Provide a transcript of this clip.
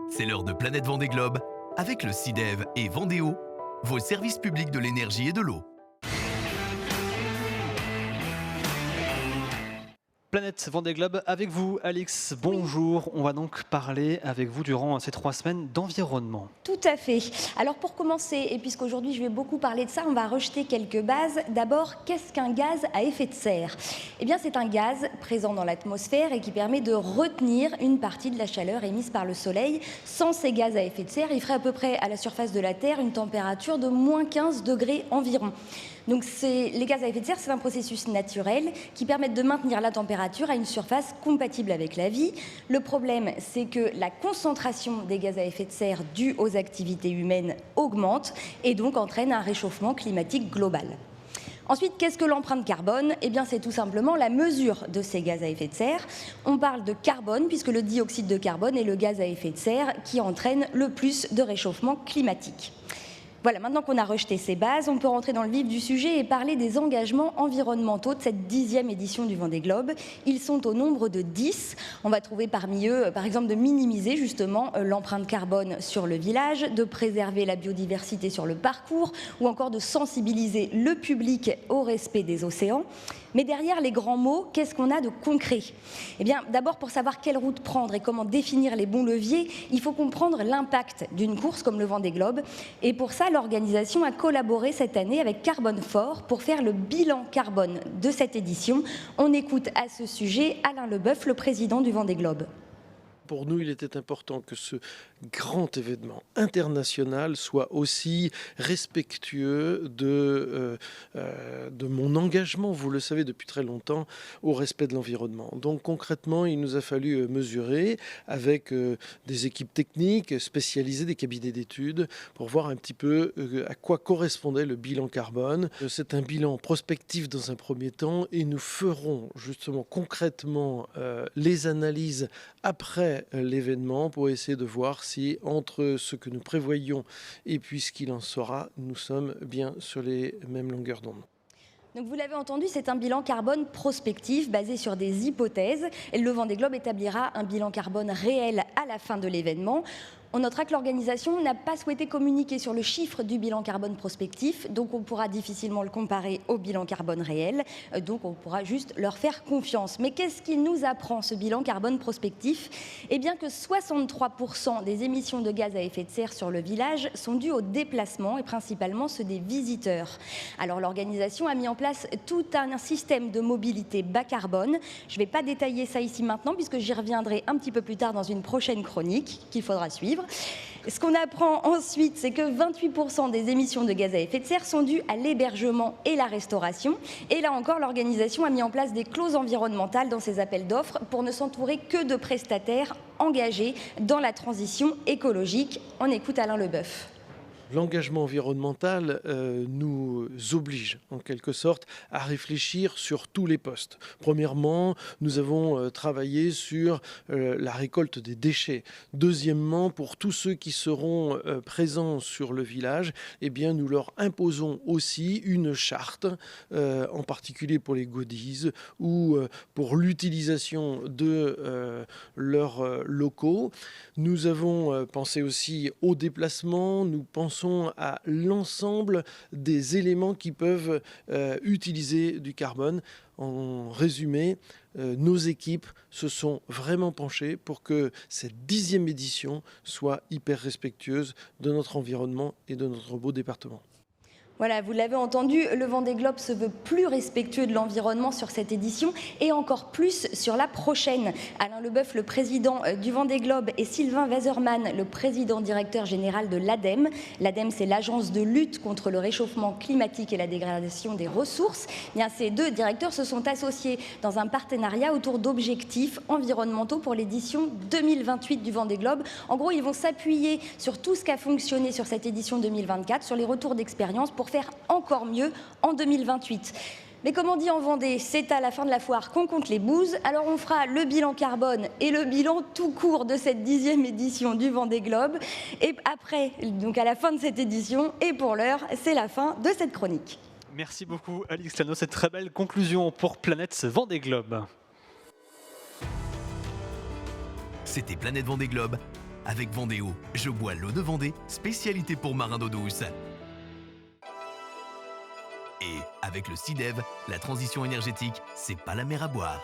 C'est l'heure de Planète Vendée Globe avec le CIDEV et Vendéo, vos services publics de l'énergie et de l'eau. Planète Vendée Globe avec vous, Alix. Bonjour. On va donc parler avec vous durant ces 3 semaines d'environnement. Tout à fait. Alors pour commencer, et puisqu'aujourd'hui je vais beaucoup parler de ça, on va rejeter quelques bases. D'abord, qu'est-ce qu'un gaz à effet de serre ? Eh bien, c'est un gaz présent dans l'atmosphère et qui permet de retenir une partie de la chaleur émise par le Soleil. Sans ces gaz à effet de serre, il ferait à peu près à la surface de la Terre une température de moins 15 degrés environ. Donc les gaz à effet de serre, c'est un processus naturel qui permet de maintenir la température à une surface compatible avec la vie. Le problème, c'est que la concentration des gaz à effet de serre due aux activités humaines augmente et donc entraîne un réchauffement climatique global. Ensuite, qu'est-ce que l'empreinte carbone ? Eh bien, c'est tout simplement la mesure de ces gaz à effet de serre. On parle de carbone puisque le dioxyde de carbone est le gaz à effet de serre qui entraîne le plus de réchauffement climatique. Voilà, maintenant qu'on a rejeté ces bases, on peut rentrer dans le vif du sujet et parler des engagements environnementaux de cette 10e édition du Vendée Globe. Ils sont au nombre de 10. On va trouver parmi eux, par exemple, de minimiser justement l'empreinte carbone sur le village, de préserver la biodiversité sur le parcours ou encore de sensibiliser le public au respect des océans. Mais derrière les grands mots, qu'est-ce qu'on a de concret ? Eh bien, d'abord, pour savoir quelle route prendre et comment définir les bons leviers, il faut comprendre l'impact d'une course comme le Vendée Globe. Et pour ça, l'organisation a collaboré cette année avec Carbone Fort pour faire le bilan carbone de cette édition. On écoute à ce sujet Alain Leboeuf, le président du Vendée Globe. Pour nous, il était important que ce grand événement international soit aussi respectueux de mon engagement, vous le savez depuis très longtemps, au respect de l'environnement. Donc concrètement, il nous a fallu mesurer avec des équipes techniques spécialisées, des cabinets d'études, pour voir un petit peu à quoi correspondait le bilan carbone. C'est un bilan prospectif dans un premier temps et nous ferons justement concrètement les analyses après l'événement pour essayer de voir si entre ce que nous prévoyons et puis ce qu'il en sera, nous sommes bien sur les mêmes longueurs d'onde. Donc vous l'avez entendu, c'est un bilan carbone prospectif basé sur des hypothèses. Et le Vendée Globe établira un bilan carbone réel à la fin de l'événement. On notera que l'organisation n'a pas souhaité communiquer sur le chiffre du bilan carbone prospectif, donc on pourra difficilement le comparer au bilan carbone réel, donc on pourra juste leur faire confiance. Mais qu'est-ce qu'il nous apprend ce bilan carbone prospectif ? Eh bien que 63% des émissions de gaz à effet de serre sur le village sont dues au déplacement et principalement ceux des visiteurs. Alors l'organisation a mis en place tout un système de mobilité bas carbone. Je ne vais pas détailler ça ici maintenant puisque j'y reviendrai un petit peu plus tard dans une prochaine chronique qu'il faudra suivre. Ce qu'on apprend ensuite, c'est que 28% des émissions de gaz à effet de serre sont dues à l'hébergement et la restauration. Et là encore, l'organisation a mis en place des clauses environnementales dans ses appels d'offres pour ne s'entourer que de prestataires engagés dans la transition écologique. On écoute Alain Leboeuf. L'engagement environnemental nous oblige en quelque sorte à réfléchir sur tous les postes. Premièrement, nous avons travaillé sur la récolte des déchets. Deuxièmement, pour tous ceux qui seront présents sur le village, eh bien, nous leur imposons aussi une charte, en particulier pour les goodies ou pour l'utilisation de leurs locaux. Nous avons pensé aussi au déplacement, nous pensons à l'ensemble des éléments qui peuvent utiliser du carbone. En résumé, nos équipes se sont vraiment penchées pour que cette 10e édition soit hyper respectueuse de notre environnement et de notre beau département. Voilà, vous l'avez entendu, le Vendée Globe se veut plus respectueux de l'environnement sur cette édition et encore plus sur la prochaine. Alain Leboeuf, le président du Vendée Globe, et Sylvain Waserman, le président directeur général de l'ADEME. L'ADEME, c'est l'agence de lutte contre le réchauffement climatique et la dégradation des ressources. Bien, ces deux directeurs se sont associés dans un partenariat autour d'objectifs environnementaux pour l'édition 2028 du Vendée Globe. En gros, ils vont s'appuyer sur tout ce qui a fonctionné sur cette édition 2024, sur les retours d'expérience pour faire encore mieux en 2028. Mais comme on dit en Vendée, c'est à la fin de la foire qu'on compte les bouses. Alors on fera le bilan carbone et le bilan tout court de cette 10e édition du Vendée Globe. Et après, donc à la fin de cette édition, et pour l'heure, c'est la fin de cette chronique. Merci beaucoup Alix Lano, cette très belle conclusion pour Planète Vendée Globe. C'était Planète Vendée Globe Avec Vendéo, je bois l'eau de Vendée, spécialité pour marins d'eau douce. Et avec le CIDEV, la transition énergétique, c'est pas la mer à boire.